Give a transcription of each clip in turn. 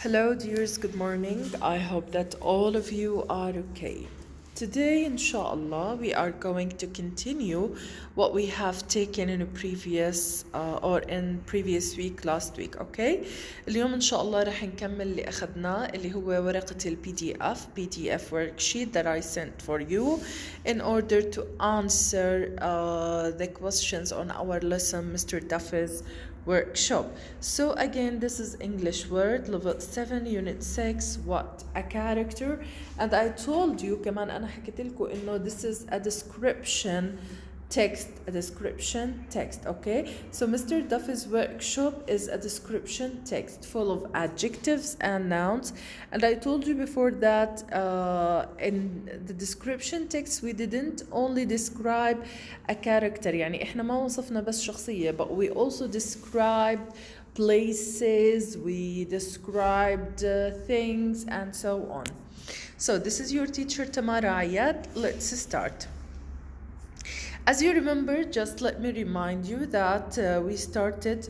Hello, dears, good morning. I hope that all of you are okay. Today, inshallah, we are going to continue what we have taken in a previous or in previous week, last week, okay? اليوم إن شاء الله رح نكمل اللي أخذناه اللي هو ورقة ال PDF worksheet that I sent for you in order to answer the questions on our lesson, Mr. Duffy's workshop. So again, this is English word level 7 unit 6 what a character, and I told you كمان أنا حكيت لكم إنه this is a description text, okay? So Mr. Duffy's workshop is a description text full of adjectives and nouns, and I told you before that in the description text we didn't only describe a character, يعني إحنا ما وصفنا بس شخصية, but we also described places, we described things and so on. So this is your teacher Tamara Ayyad. Let's start. As you remember, just let me remind you that we started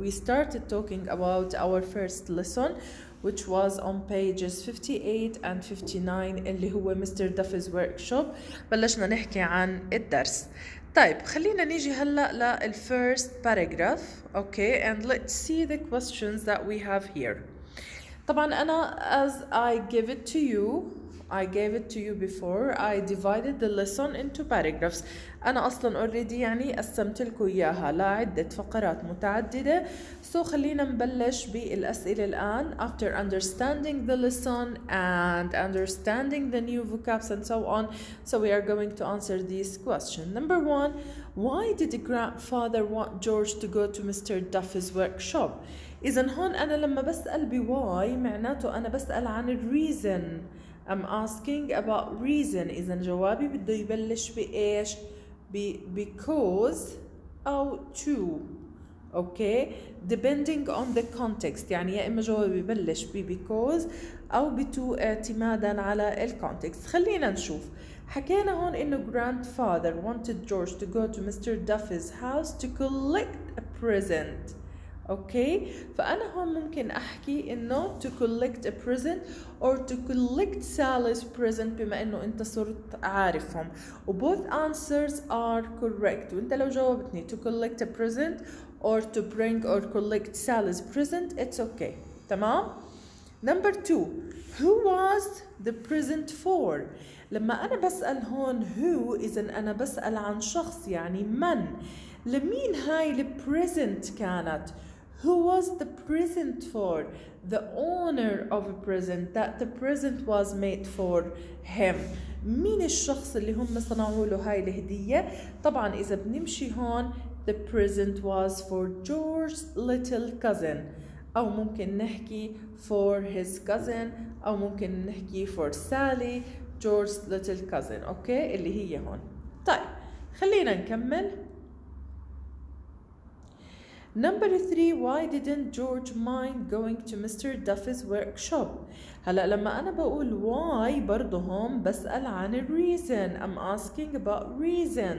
we started talking about our first lesson, which was on pages 58 and 59 اللي هو Mr. Duffy's workshop. بلشنا نحكي عن الدرس. طيب خلينا نيجي هلا للفيرست paragraph, okay, and let's see the questions that we have here. طبعا أنا as I gave it to you before, I divided the lesson into paragraphs. أنا أصلاً already يعني قسمت لكم إياها لعدة فقرات متعددة. So خلينا نبلش بالأسئلة الآن. After understanding the lesson and understanding the new vocabs and so on, so we are going to answer these questions. Number 1, why did the grandfather want George to go to Mr. Duffy's workshop? إذن هون أنا لما بسأل بواي معناته أنا بسأل عن الريزن. I'm asking about reason. إذا جوابي بده يبلش بإيش؟ because أو to. Okay, depending on the context. يعني يا إما جوابي يبلش because أو to اعتمادا على الكونتكست. خلينا نشوف. حكينا هون إنه grandfather wanted George to go to Mr. Duffy's house to collect a present. اوكي فأنا هون ممكن أحكي إنه to collect a present or to collect Sally's present بما إنه أنت صرت عارفهم, و both answers are correct. وأنت لو جاوبتني to collect a present or to bring or collect Sally's present, it's okay. تمام. Number 2, who was the present for? لما أنا بسأل هون who, إذن أنا بسأل عن شخص, يعني من. لمين هاي البريزنت كانت؟ Who was the present for? The owner of a present, that the present was made for him. مين الشخص اللي هم صنعوا له هاي الهدية؟ طبعا إذا بنمشي هون the present was for George's little cousin, أو ممكن نحكي for his cousin, أو ممكن نحكي for Sally, George's little cousin, أوكي اللي هي هون. طيب خلينا نكمل. Number 3, why didn't George mind going to Mr. Duffy's workshop? هلا لما أنا بقول why برضه هون بسأل عن reason. I'm asking about reason.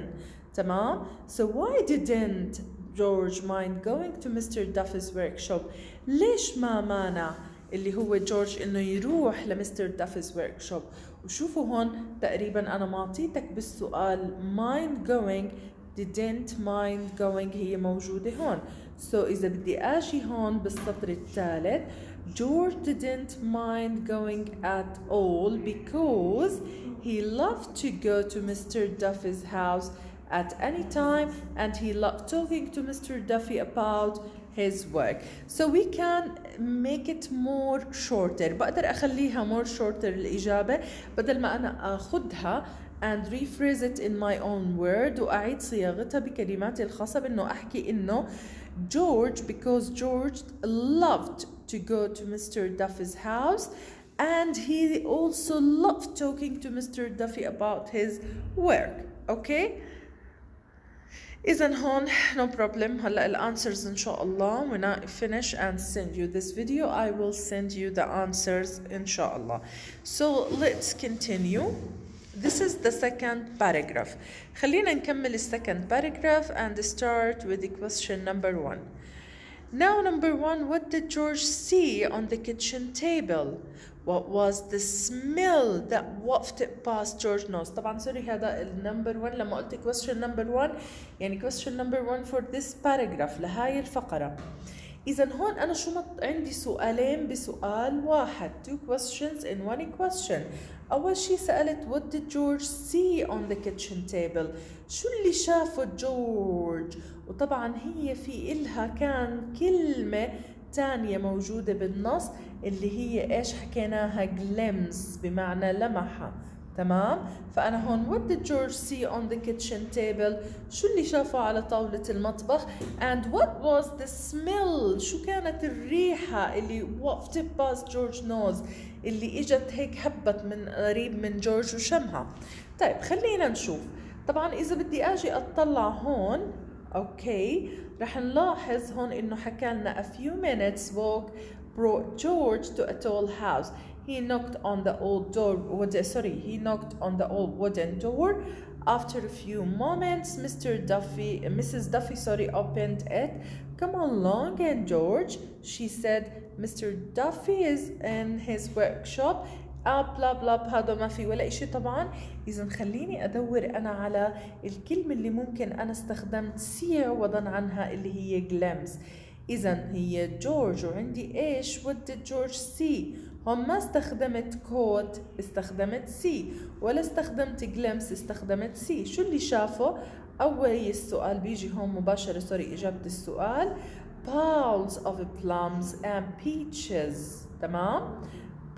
تمام. So why didn't George mind going to Mr. Duffy's workshop? ليش ما مانع اللي هو جورج إنه يروح لمستر دافي's workshop؟ وشوفوا هون تقريبا أنا معطيتك بالسؤال mind going, didn't mind going هي موجودة هون. So إذا بدي أجي هون بالسطر الثالث, George didn't mind going at all because he loved to go to Mr. Duffy's house at any time and he loved talking to Mr. Duffy about his work. So we can make it more shorter. بقدر أخليها more shorter الإجابة بدل ما أنا أخدها and rephrase it in my own word وأعيد صياغتها بكلماتي الخاصة بأنه أحكي إنه George, because George loved to go to Mr. Duffy's house and he also loved talking to Mr. Duffy about his work. Okay? إذن هون no problem. هلا الانسرز إن شاء الله when I finish and send you this video I will send you the answers إن شاء الله. So let's continue. This is the second paragraph. خلينا نكمل second paragraph and start with the question number 1. Now number 1, what did George see on the kitchen table? What was the smell that wafted past George's nose? طبعا سوري هذا number 1 لما قلت question number 1 يعني question number 1 for this paragraph لهاي الفقرة. إذا هون أنا شو عندي سؤالين بسؤال واحد. 2 questions in 1 question. أول شي سألت what did George see on the kitchen table؟ شو اللي شافه جورج؟ وطبعا هي في إلها كان كلمة تانية موجودة بالنص اللي هي إيش حكيناها glimpse بمعنى لمحة. تمام؟ فأنا هون what did George see on the kitchen table؟ شو اللي شافه على طاولة المطبخ؟ and what was the smell؟ شو كانت الريحة اللي wafted past George's nose اللي اجت هيك هبت من قريب من جورج وشمها. طيب خلينا نشوف. طبعا إذا بدي أجي أطلع هون أوكي رح نلاحظ هون إنه حكى لنا a few minutes walk brought George to a tall house. He knocked on the old door. He knocked on the old wooden door. After a few moments, Mrs. Duffy, opened it. Come along, and George, she said. Mr. Duffy is in his workshop. بلا بلا هذا ما في ولا إشي طبعا. إذا خليني أدور أنا على الكلمة اللي ممكن أنا استخدمت سي عوضا عنها اللي هي glimpse. إذا هي جورج وعندي إيش what did George see. هم ما استخدمت كوت استخدمت سي ولا استخدمت glimpse استخدمت سي. شو اللي شافه؟ أول السؤال بيجي هون مباشرة إجابة السؤال piles of plums and peaches. تمام؟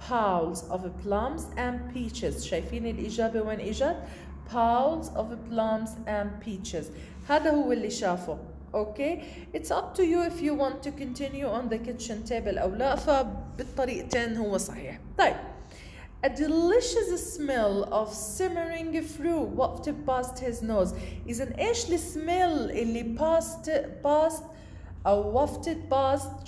piles of plums and peaches. شايفين الإجابة وين إجت؟ piles of plums and peaches. هذا هو اللي شافه. اوكي it's up to you if you want to continue on the kitchen table أو لا. فبالطريقتين هو صحيح. طيب a delicious smell of simmering fruit wafted past his nose. إذا إيش السميل اللي past أو wafted past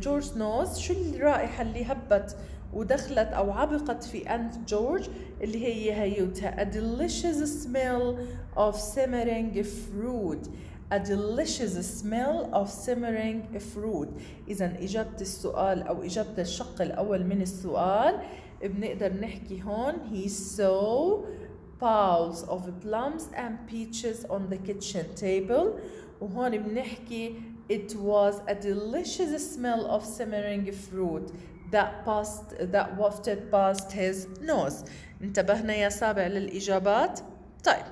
George's nose؟ شو الرائحة اللي هبت ودخلت أو عبقت في أنف جورج اللي هي هيوتها a delicious smell of simmering fruit. A delicious smell of simmering fruit. إذا إجابة السؤال أو إجابة الشق الأول من السؤال بنقدر نحكي هون he saw piles of plums and peaches on the kitchen table. وهون بنحكي it was a delicious smell of simmering fruit that wafted past his nose. انتبهنا يا سابع للإجابات؟ طيب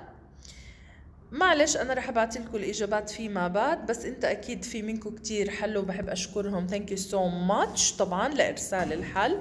معلش أنا رح أبعت لكم الإجابات فيما بعد بس أنت أكيد في منكم كتير حلوا وبحب أشكرهم. thank you so much طبعا لإرسال الحل.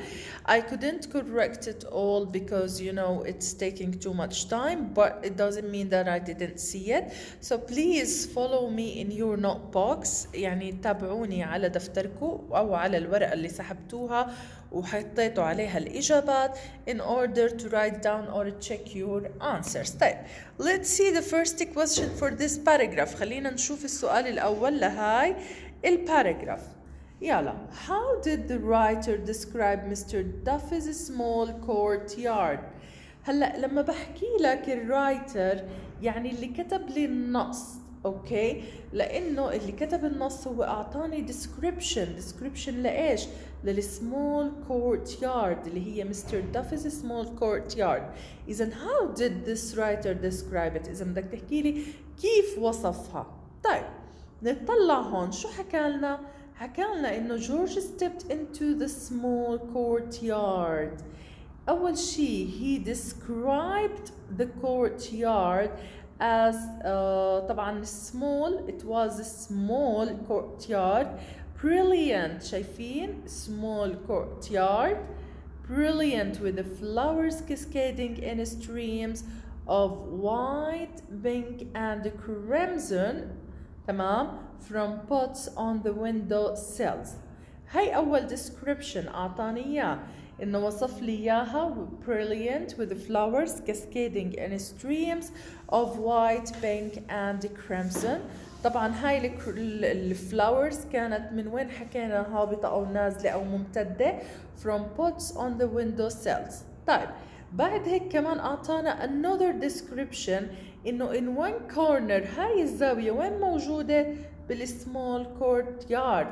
I couldn't correct it all because you know it's taking too much time but it doesn't mean that I didn't see it. So please follow me in your notebooks. يعني تابعوني على دفتركم أو على الورقة اللي سحبتوها وحطيتوا عليها الإجابات in order to write down or check your answers. طيب let's see the first question for this paragraph. خلينا نشوف السؤال الأول لهاي الباراجراف. يلا how did the writer describe Mr. Duffy's small courtyard؟ هلا لما بحكي لك الرايتر يعني اللي كتب لي النص اوكي لانه اللي كتب النص هو اعطاني description لايش؟ للسمول courtyard اللي هي Mr. Duffy's small courtyard. اذا how did this writer describe it؟ اذا بدك تحكي لي كيف وصفها. طيب نطلع هون شو حكى لنا؟ حكى لنا انه جورج stepped into the small courtyard. اول شيء he described the courtyard as طبعا small. it was a small courtyard. brilliant. شايفين small courtyard brilliant with the flowers cascading in streams of white, pink and crimson. تمام from pots on the window sills. هاي أول description أعطاني إياه إنه وصف لي إياها brilliant with the flowers cascading in streams of white, pink and crimson. طبعا هاي الفلاورز كانت من وين حكينا هابطة أو نازلة أو ممتدة from pots on the window sills. طيب بعد هيك كمان أعطانا another description إنه in one corner هاي الزاوية وين موجودة؟ بالسمول courtyard.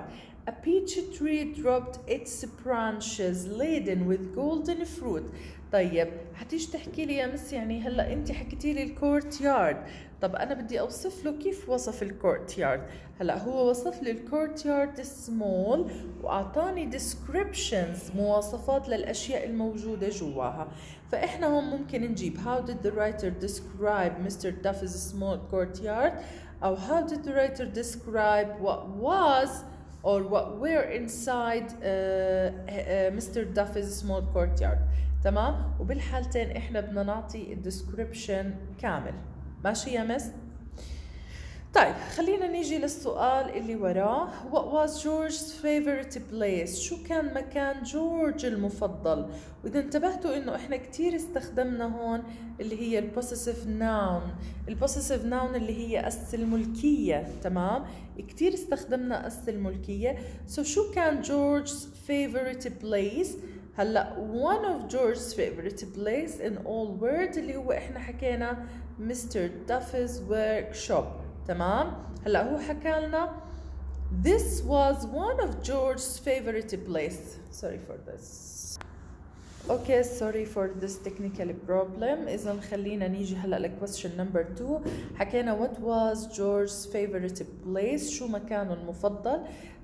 A peach tree dropped its branches laden with golden fruit. طيب حتيجي تحكي لي يا مس يعني هلا انت حكيتي لي الكورت يارد، طب انا بدي اوصف له كيف وصف الكورت يارد. هلا هو وصف لي الكورت يارد سمول واعطاني descriptions مواصفات للاشياء الموجوده جواها. فاحنا هون ممكن نجيب how did the writer describe Mr. Duffy's small courtyard او how did the writer describe what was or what were inside Mr. Duffy's small courtyard. تمام؟ وبالحالتين احنا بدنا نعطي الديسكريبشن كامل. ماشي يا مس؟ طيب خلينا نيجي للسؤال اللي وراه. What was George's favorite place؟ شو كان مكان جورج المفضل؟ وإذا انتبهتوا إنه إحنا كتير استخدمنا هون اللي هي البوسيسيف ناون. البوسيسيف ناون اللي هي أس الملكية، تمام؟ كتير استخدمنا أس الملكية. شو كان George's favorite place؟ هلا one of George's favorite place in all world اللي هو إحنا حكينا Mr. Duffy's workshop. تمام؟ هلا هو حكى لنا this was one of George's favorite place. Sorry for this. Okay, sorry for this technical problem. إذا خلينا نيجي هلا ل question number 2. حكينا what was George's favorite place؟ شو مكانه المفضل؟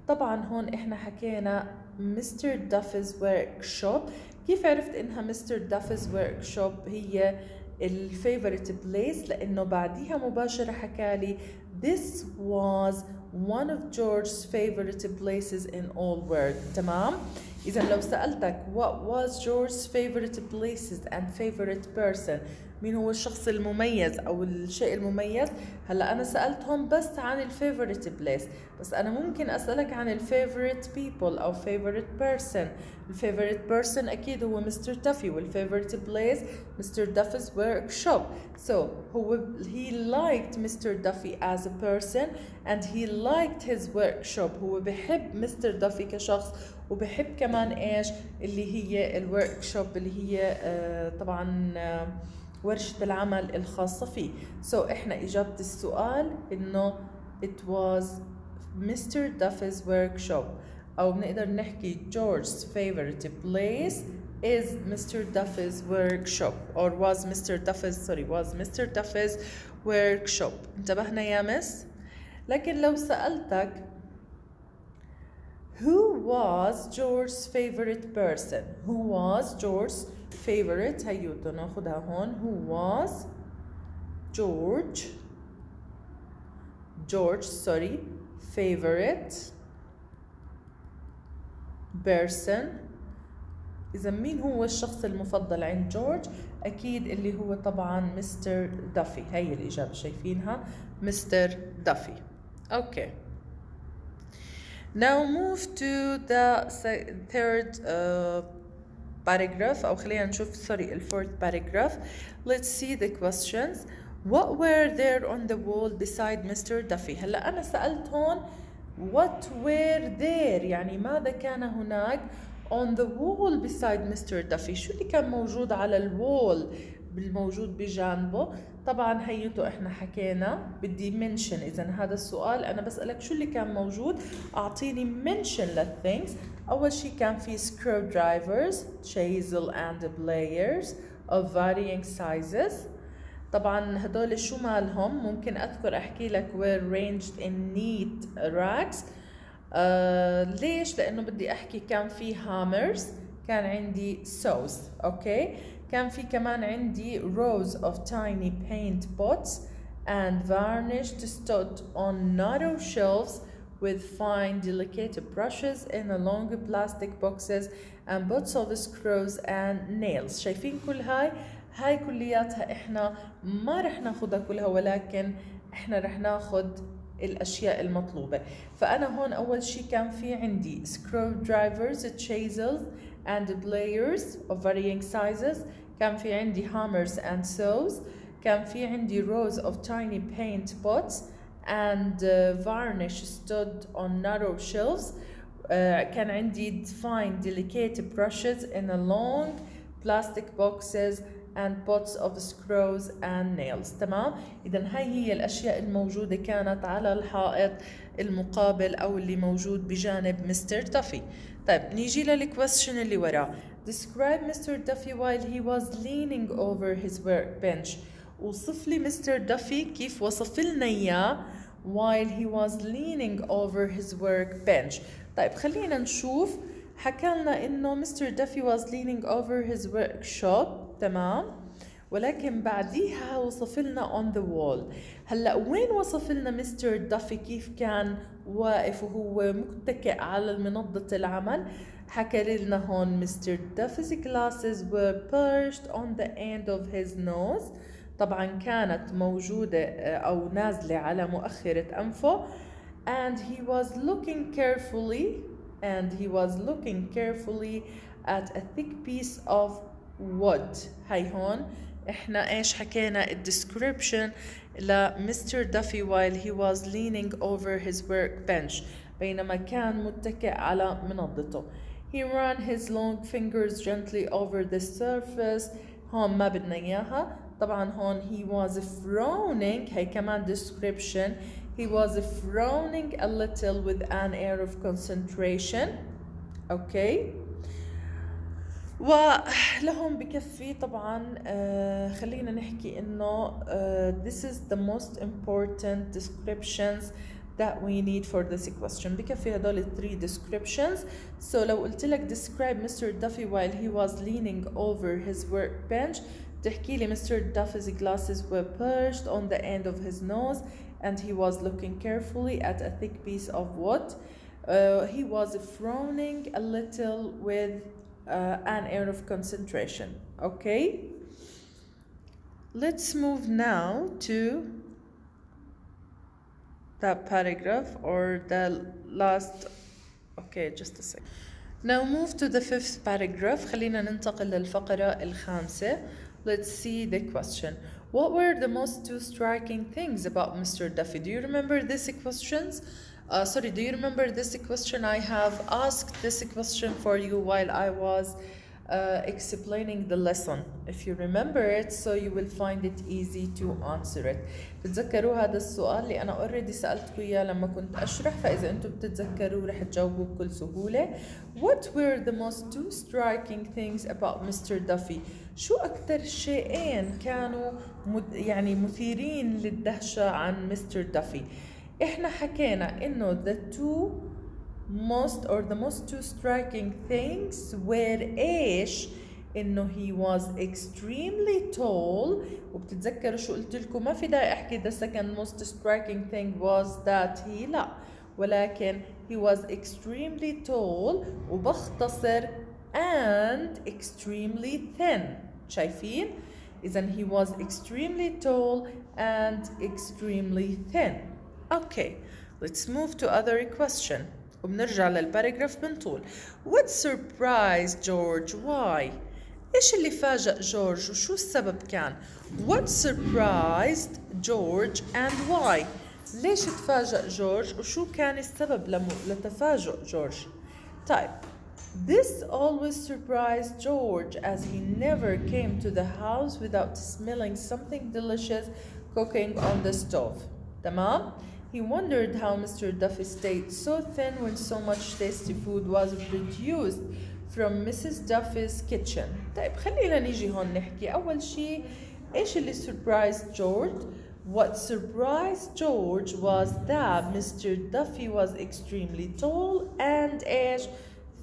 طبعا هون احنا حكينا Mr. Duffy's workshop. كيف عرفت انها Mr. Duffy's workshop هي الفيفوريت بليس؟ لانه بعديها مباشره حكالي this was one of George's favorite places in all world. تمام؟ اذا لو سالتك what was George's favorite places and favorite person، مين هو الشخص المميز او الشيء المميز؟ هلا انا سالتهم بس عن الفيفوريت بليس، بس انا ممكن اسالك عن الفيفوريت بيبل او فيفوريت بيرسون. الفيفوريت بيرسون اكيد هو مستر دافي، والفيفوريت بليس مستر دافي's workshop. So he liked Mr. Duffy as a person and he liked his workshop. هو بحب مستر دافي كشخص وبحب كمان ايش اللي هي الوركشوب اللي هي طبعا ورشة العمل الخاصة فيه. احنا اجابة السؤال انه it was Mr. Duffy's workshop، او بنقدر نحكي George's favorite place is Mr. Duffy's workshop or was Mr. Duffy's workshop. انتبهنا يا مس؟ لكن لو سألتك who was George's favorite person؟ who was George's favorite؟ هيوتو ناخدها هون. who was George favorite person؟ إذا مين هو الشخص المفضل عند جورج؟ أكيد اللي هو طبعا مستر دافي. هي الإجابة شايفينها مستر دافي. Okay. Now move to the third paragraph، أو خلينا نشوف fourth paragraph. Let's see the questions. What were there on the wall beside Mr. Duffy؟ هلا أنا سألت هون what were there، يعني ماذا كان هناك on the wall beside Mr. Duffy. شو اللي كان موجود على الوول بالموجود بجانبه؟ طبعا هيتو احنا حكينا بدي mention. اذا هذا السؤال انا بسألك شو اللي كان موجود، اعطيني mention للthings. اول شيء كان في screwdrivers, chisel and pliers of varying sizes. طبعا هدول شو مالهم؟ ممكن اذكر احكي لك were arranged in neat racks. ليش؟ لانه بدي احكي كان في hammers، كان عندي saws. اوكي، كان في كمان عندي rows of tiny paint pots and varnished stood on narrow shelves with fine delicate brushes in long plastic boxes and bots of screws and nails. شايفين كل هاي كلياتها احنا ما رح ناخدها كلها، ولكن احنا رح ناخد الاشياء المطلوبة. فانا هون اول شيء كان في عندي screwdrivers, chisels and pliers of varying sizes. كان في عندي hammers and saws. كان في عندي rows of tiny paint pots and varnish stood on narrow shelves. كان عندي fine delicate brushes in a long plastic boxes and pots of screws and nails. تمام؟ إذا هاي هي الأشياء الموجودة كانت على الحائط المقابل أو اللي موجود بجانب مستر دافي. طيب نيجي للكويستشن اللي وراه. Describe Mr. Duffy while he was leaning over his workbench. وصف لي مستر دافي كيف وصف لنا إياه while he was leaning over his workbench. طيب خلينا نشوف. حكى لنا إنه مستر دافي was leaning over his workshop. تمام؟ ولكن بعديها وصف لنا on the wall. هلا وين وصف لنا مستر دافي كيف كان واقف وهو متكئ على منضدة العمل؟ حكى لنا هون Mr. Duffy's glasses were perched on the end of his nose. طبعا كانت موجودة أو نازلة على مؤخرة أنفه. and he was looking carefully at a thick piece of wood. هاي هون احنا ايش حكينا description لمستر دافي while he was leaning over his workbench بينما كان متكئ على منضدته. He ran his long fingers gently over the surface. هون ما بدنا اياها. طبعا هون he was frowning. هي كمان description. He was frowning a little with an air of concentration. Okay. ولهم بكفي طبعا خلينا نحكي انه this is the most important descriptions that we need for this question. بكفي هدول 3 descriptions. So لو قلت لك describe Mr. Duffy while he was leaning over his workbench تحكي لي Mr. Duffy's glasses were perched on the end of his nose and he was looking carefully at a thick piece of wood. He was frowning a little with an air of concentration. Okay, let's move now to that paragraph or the last. Okay, just a second. Now move to the 5th paragraph. خلينا ننتقل للفقرة الخامسة. Let's see the question. What were the most 2 striking things about Mr. Duffy? Do you remember these questions? Do you remember this question? I have asked this question for you while I was explaining the lesson. If you remember it, so you will find it easy to answer it. بتتذكروا هذا السؤال اللي أنا already سألتكم إياه لما كنت أشرح، فإذا أنتم بتتذكروا رح تجاوبوا بكل سهولة. What were the most 2 striking things about Mr. Duffy? شو أكثر شيئين كانوا يعني مثيرين للدهشة عن مستر دافي؟ إحنا حكينا إنه the most 2 striking things were إيش؟ إنه he was extremely tall. وبتتذكروا شو قلت لكم؟ ما في داعي أحكي the second most striking thing was that he لا، ولكن he was extremely tall وبختصر and extremely thin. شايفين؟ إذن he was extremely tall and extremely thin. Okay, let's move to other question. وبنرجع للباراجراف بنطول. What surprised George? Why? إيش اللي فاجأ جورج وشو السبب كان؟ What surprised George and why? ليش تفاجأ جورج وشو كان السبب لتفاجؤ جورج؟ طيب. This always surprised George as he never came to the house without smelling something delicious cooking on the stove. تمام؟ He wondered how Mr. Duffy stayed so thin when so much tasty food was produced from Mrs. Duffy's kitchen. طيب خلينا نيجي هون نحكي أول شيء إيش اللي surprised George? What surprised George was that Mr. Duffy was extremely tall and إيش؟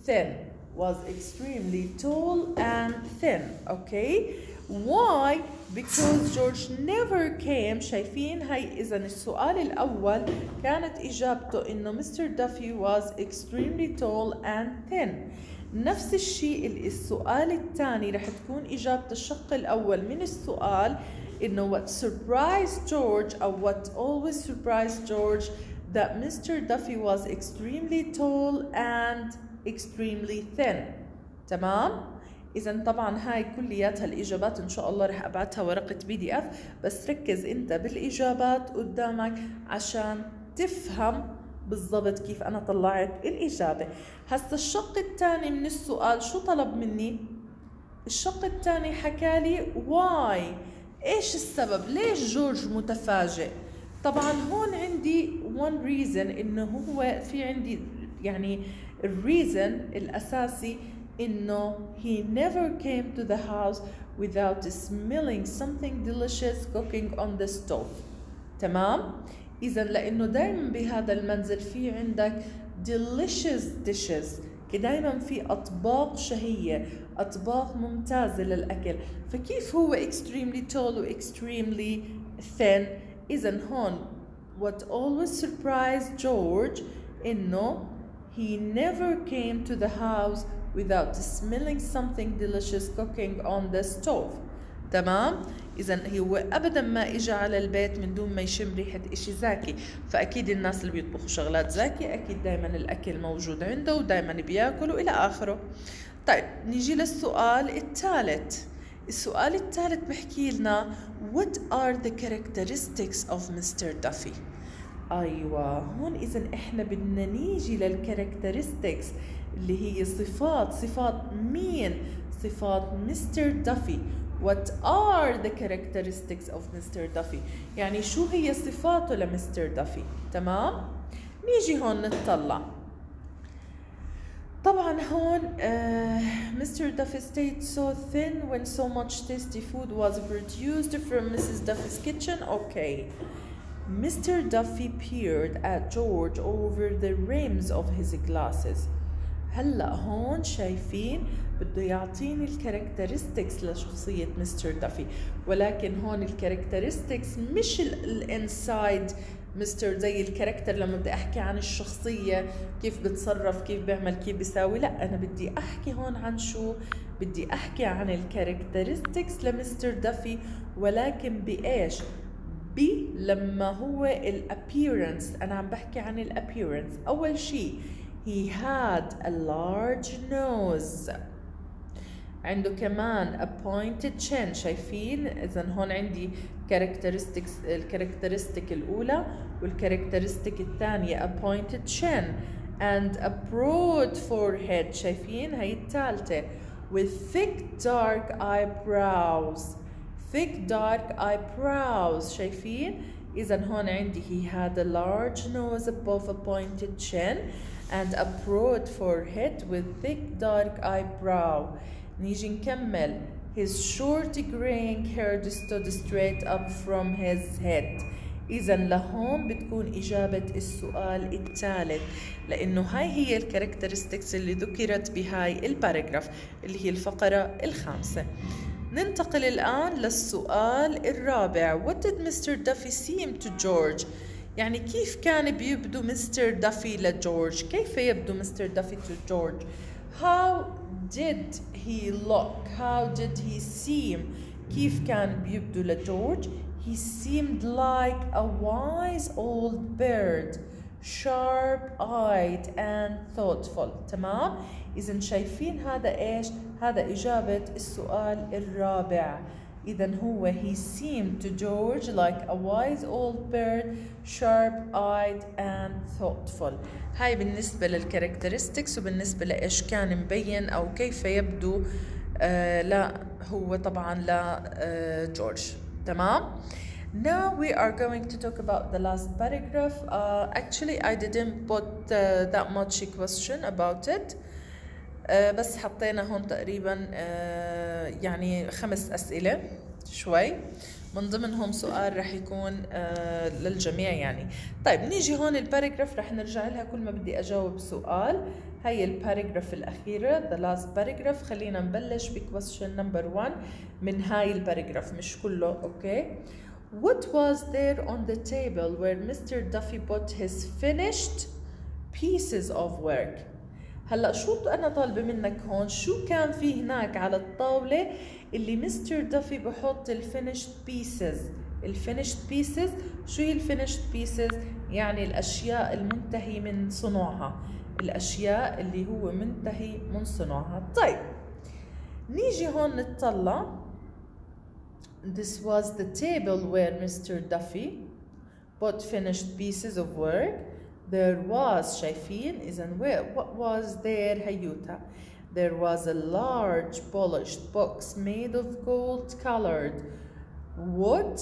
thin. Was extremely tall and thin. Okay. Why? Because George never came. شايفين هاي إذا السؤال الأول كانت إجابته إنه Mr. Duffy was extremely tall and thin. نفس الشيء السؤال الثاني رح تكون إجابة الشق الأول من السؤال إنه what surprised George أو what always surprised George that Mr. Duffy was extremely tall and extremely thin. تمام؟ إذا طبعا هاي كلياتها الإجابات إن شاء الله رح أبعتها ورقة PDF، بس ركز أنت بالإجابات قدامك عشان تفهم بالضبط كيف أنا طلعت الإجابة. هسا الشق الثاني من السؤال شو طلب مني؟ الشق الثاني حكى لي why، ايش السبب، ليش جورج متفاجئ. طبعا هون عندي one reason، انه هو في عندي يعني الريزن الاساسي انه he never came to the house without smelling something delicious cooking on the stove. تمام؟ اذا لانه دائما بهذا المنزل في عندك delicious dishes، دائما في اطباق شهيه، اطباق ممتازه للاكل، فكيف هو extremely tall و extremely thin؟ اذا هون what always surprised George انه he never came to the house without smelling something delicious cooking on the stove. تمام؟ إذا هو أبدا ما إجا على البيت من دون ما يشم ريحة إشي زاكي، فأكيد الناس اللي بيطبخوا شغلات زاكي أكيد دايما الأكل موجود عنده ودايما بياكلوا إلى آخره. طيب نيجي للسؤال الثالث. السؤال الثالث بحكي لنا what are the characteristics of Mr. Duffy؟ أيوة، هون إذا إحنا بدنا نيجي للكاركترستكس اللي هي صفات مين؟ صفات مستر دافي. What are the characteristics of Mr. Duffy؟ يعني شو هي صفاته لمستر دافي؟ تمام؟ نيجي هون نتطلع. طبعا هون Mr. Duffy stayed so thin when so much tasty food was produced from Mrs. Duffy's kitchen. Okay. Mr. Duffy peered at George over the rims of his glasses. هلا هون شايفين بده يعطيني الكاركترستكس لشخصية مستر دافي، ولكن هون الكاركترستكس مش الانسايد مستر زي الكاركتر لما بدي احكي عن الشخصية كيف بتصرف كيف بيعمل كيف بيساوي، لا انا بدي احكي هون عن شو؟ بدي احكي عن الكاركترستكس لمستر دافي، ولكن بايش؟ لما هو الابيرنس، انا عم بحكي عن الابيرنس. اول شيء he had a large nose، عنده كمان a pointed chin. شايفين؟ اذا هون عندي الكاركترستيك الاولى والكاركترستيك الثانيه a pointed chin and a broad forehead. شايفين؟ هي الثالثه with thick dark eyebrows. thick dark eyebrows. شايفين؟ إذا هون عندي he had a large nose above a pointed chin and a broad forehead with thick dark eyebrow. نيجي نكمل his short graying hair stood straight up from his head. إذا لهون بتكون إجابة السؤال الثالث، لأنه هاي هي الكاركترستكس اللي ذكرت بهاي الباراجراف اللي هي الفقرة الخامسة. ننتقل الآن للسؤال الرابع. What did Mr. Duffy seem to George؟ يعني كيف كان بيبدو مستر دافي لجورج؟ كيف يبدو مستر دافي to George؟ How did he look؟ How did he seem؟ كيف كان بيبدو لجورج؟ He seemed like a wise old bird, sharp-eyed and thoughtful. تمام؟ إذا شايفين هذا إيش؟ هذا إجابة السؤال الرابع. إذا هو he seemed to George like a wise old bird, sharp-eyed and thoughtful. هاي بالنسبة للكاركترستكس وبالنسبة لإيش كان مبين أو كيف يبدو لا هو طبعا لجورج. تمام؟ Now we are going to talk about the last paragraph. Actually I didn't put that much question about it. بس حطينا هون تقريبا يعني 5 أسئلة شوي، من ضمنهم سؤال رح يكون للجميع يعني. طيب نيجي هون الباراجراف رح نرجع لها كل ما بدي أجاوب سؤال. هي الباراجراف الأخيرة the last paragraph. خلينا نبلش بquestion number 1 من هاي الباراجراف مش كله. أوكي. What was there on the table where Mr. Duffy put his finished pieces of work؟ هلا شو انا طالبه منك هون؟ شو كان في هناك على الطاوله اللي مستر دافي بحط الفينيشد بيسز؟ الفينيشد بيسز شو هي الفينيشد بيسز؟ يعني الاشياء المنتهي من صنعها، الاشياء اللي هو منتهي من صنعها. طيب نيجي هون نتطلع. This was the table where Mr. Duffy put finished pieces of work. There was شايفين؟ إذا what was there هيوتا. There was a large polished box made of gold colored wood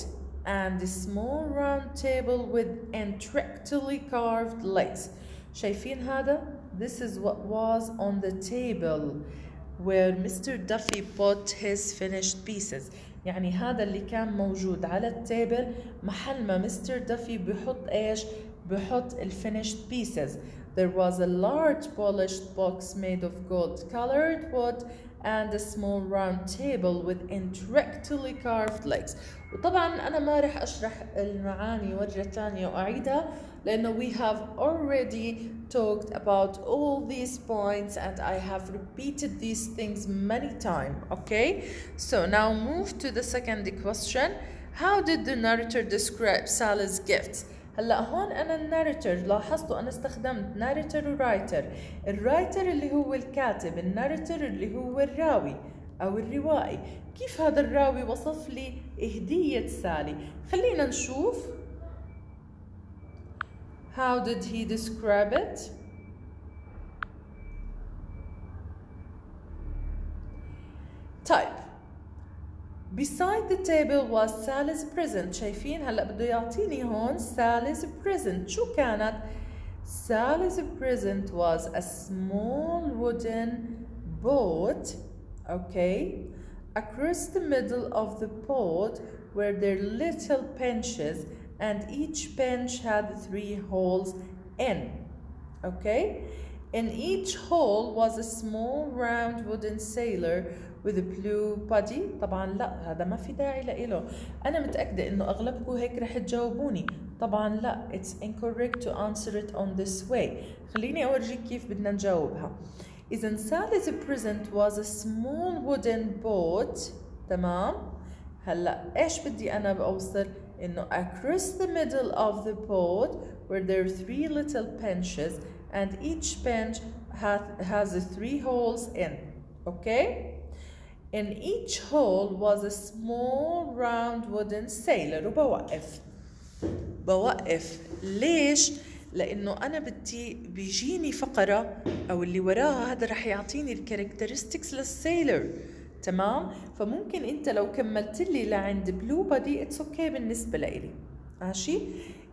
and a small round table with intricately carved legs. شايفين هذا؟ This is what was on the table where Mr. Duffy put his finished pieces. يعني هذا اللي كان موجود على التيبل محل ما مستر دافي بحط ايش؟ بحط finished pieces. There was a large polished box made of gold colored wood and a small round table with intricately carved legs. وطبعا أنا ما رح أشرح المعاني مرة ثانية وأعيدها لأنه we have already talked about all these points and I have repeated these things many times. Okay, so now move to the second question. How did the narrator describe Sally's gifts? هلا هون انا الناريتور لاحظتوا انا استخدمت ناريتور ورايتر. الرايتر اللي هو الكاتب، الناريتور اللي هو الراوي او الروائي. كيف هذا الراوي وصف لي هدية سالي؟ خلينا نشوف. How did he describe it? Type. Beside the table was Sally's present. شايفين هلا بده يعطيني هون Sally's present. شو كانت؟ Sally's present was a small wooden boat. Okay. Across the middle of the boat were their little benches and each bench had 3 holes in. Okay. In each hole was a small round wooden sailor with a blue body. طبعا لا هذا ما في داعي لإله. أنا متأكدة إنه أغلبكم هيك رح تجاوبوني. طبعا لا it's incorrect to answer it on this way. خليني أورجيك كيف بدنا نجاوبها. إذن Sally's present was a small wooden boat. تمام. هلا إيش بدي أنا بأوصل؟ إنه across the middle of the boat where there are 3 little benches and each bench has 3 holes in. Okay. In each hole was a small round wooden sailor. وبوقف ليش؟ لأنه أنا بدي بيجيني فقرة أو اللي وراها هذا رح يعطيني الكاركترستكس للسيلر. تمام؟ فممكن أنت لو كملت لي لعند بلو بادي اتس اوكي بالنسبة لإلي. ماشي؟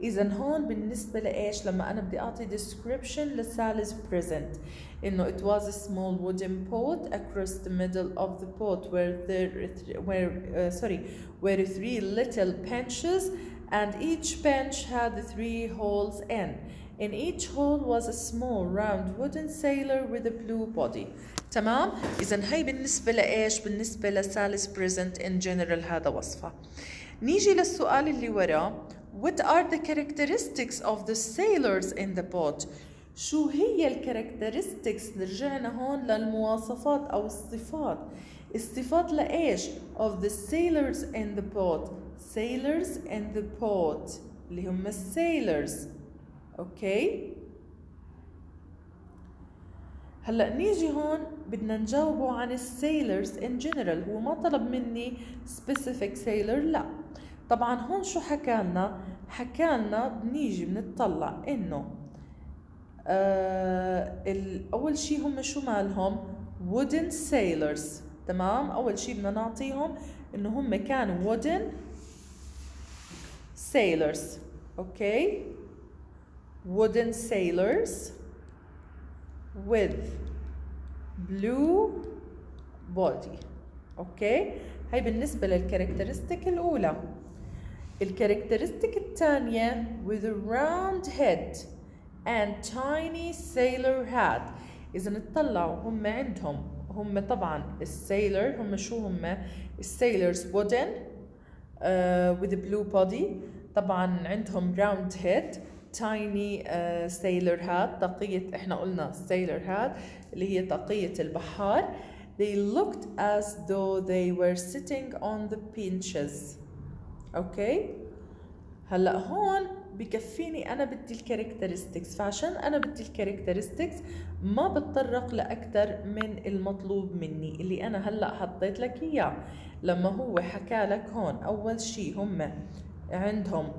إذا هون بالنسبة لإيش؟ لما أنا بدي أعطي description لسالي's present إنه it was a small wooden boat across the middle of the boat were 3 little benches and each bench had 3 holes in. In each hole was a small round wooden sailor with a blue body. تمام؟ إذا هي بالنسبة لإيش؟ بالنسبة لسالي's present in general هذا وصفها. نيجي للسؤال اللي وراه. What are the characteristics of the sailors in the boat? شو هي الكاركترستكس؟ رجعنا هون للمواصفات أو الصفات. الصفات لإيش؟ of the sailors in the boat. sailors in the boat اللي هم sailors. أوكي. هلا نيجي هون بدنا نجاوبه عن السيلرز in general. هو ما طلب مني specific sailor لا. طبعا هون شو حكالنا؟ حكالنا بنيجي بنطلع انه اول شي هم شو مالهم؟ wooden sailors. تمام؟ اول شي بدنا نعطيهم انه هم كانوا wooden sailors. اوكي. wooden sailors with blue body. اوكي. هاي بالنسبة للكاركترستيك الأولى. الكاركترستيك الثانية with a round head and tiny sailor hat. إذا نطلعوا هم عندهم هم طبعا السيلر هم شو هم؟ السيلرز wooden with a blue body. طبعا عندهم round head tiny sailor hat. طاقية احنا قلنا sailor hat اللي هي طاقية البحار. They looked as though they were sitting on the benches. اوكي. هلا هون بكفيني انا بدي الكاركترستكس، فعشان انا بدي الكاركترستكس ما بتطرق لاكثر من المطلوب مني اللي انا هلا حطيت لك اياه. لما هو حكى لك هون اول شيء هم عندهم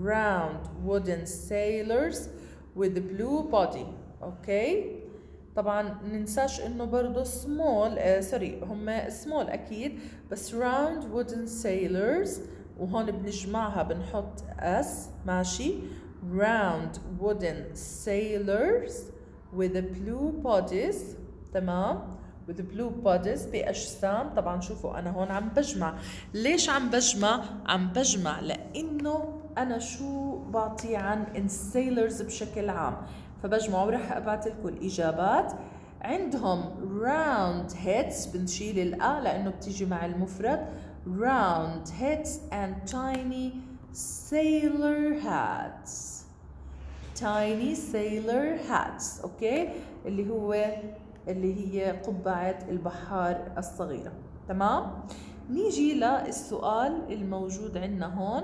round wooden sailors with blue body. اوكي. طبعا ننساش انه برضو small هم small اكيد، بس round wooden sailors، وهون بنجمعها بنحط s، ماشي. round wooden sailors with blue bodies، تمام، with blue bodies بأجسام. طبعا شوفوا أنا هون عم بجمع. ليش عم بجمع؟ عم بجمع لأنه أنا شو بعطي عن sailors بشكل عام، فبجمع وراح أبعت لكم الإجابات. عندهم round heads، بنشيل الأ لأنه بتيجي مع المفرد، round heads and tiny sailor hats. tiny sailor hats، اوكي، اللي هي قبعة البحار الصغيرة، تمام. نيجي للسؤال الموجود عندنا هون.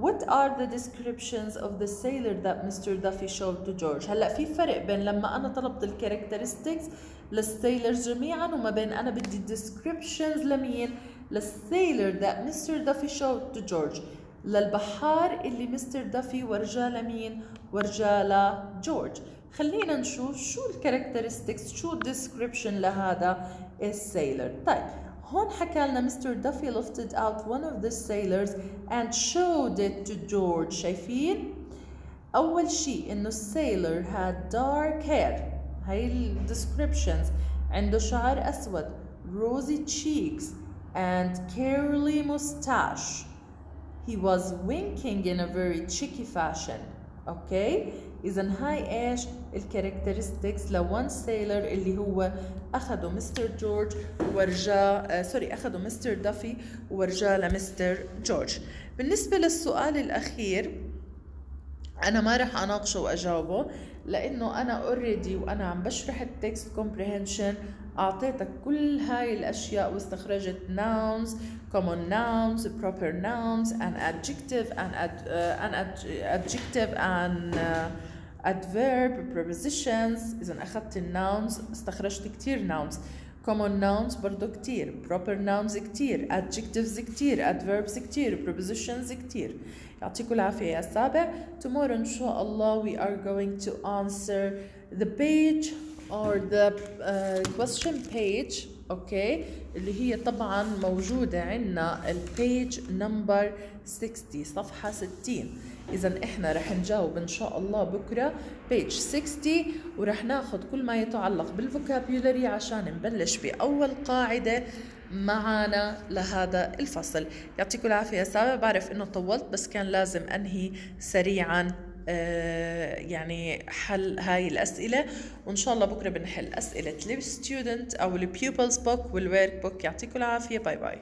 What are the descriptions of the sailor that Mr. Duffy showed to George؟ هلا في فرق بين لما انا طلبت الكاركترستكس للسيلرز جميعا وما بين انا بدي descriptions لمين؟ للسيلر that Mr. Duffy showed to George، للبحار اللي مستر دافي ورجاه لمين؟ ورجاه لجورج. خلينا نشوف شو الكاركترستكس، شو الديسكريبشن لهذا السيلر. طيب هون حكى لنا مستر دافي lifted out one of the sailors and showed it to George. شايفين؟ أول شيء إنه السيلر had dark hair، هاي الديسكريبشنز، عنده شعر أسود، rosy cheeks and curly mustache. He was winking in a very cheeky fashion. اوكي، اذا هاي ايش الكاركترستكس لون سيلر اللي هو اخذه مستر جورج ورجاه اخذه مستر دافي ورجاه لمستر جورج. بالنسبه للسؤال الاخير انا ما رح اناقشه واجاوبه لانه انا اوريدي وانا عم بشرح التكست كومبريهنشن اعطيتك كل هاي الاشياء واستخرجت nouns, common nouns, proper nouns, an adjective and adverb, prepositions. اذا اخذت الناونز استخرجت كتير nouns، common nouns برضو كتير، proper nouns كتير، adjectives كتير، adverbs كتير، prepositions كتير. يعطيكم العافية يا سابع. Tomorrow إن شاء الله we are going to answer the page or the question page، okay، اللي هي طبعا موجودة عنا البيج نمبر 60، صفحة 60. إذا إحنا رح نجاوب إن شاء الله بكرة page 60 ورح ناخد كل ما يتعلق بالفوكابيولري عشان نبلش بأول قاعدة معنا لهذا الفصل. يعطيكم العافية يا سابع، بعرف إنه طولت بس كان لازم أنهي سريعا يعني حل هاي الأسئلة، وإن شاء الله بكرة بنحل أسئلة الستودنت أو البيوبلز بوك والورك بوك. يعطيكم العافية، باي باي.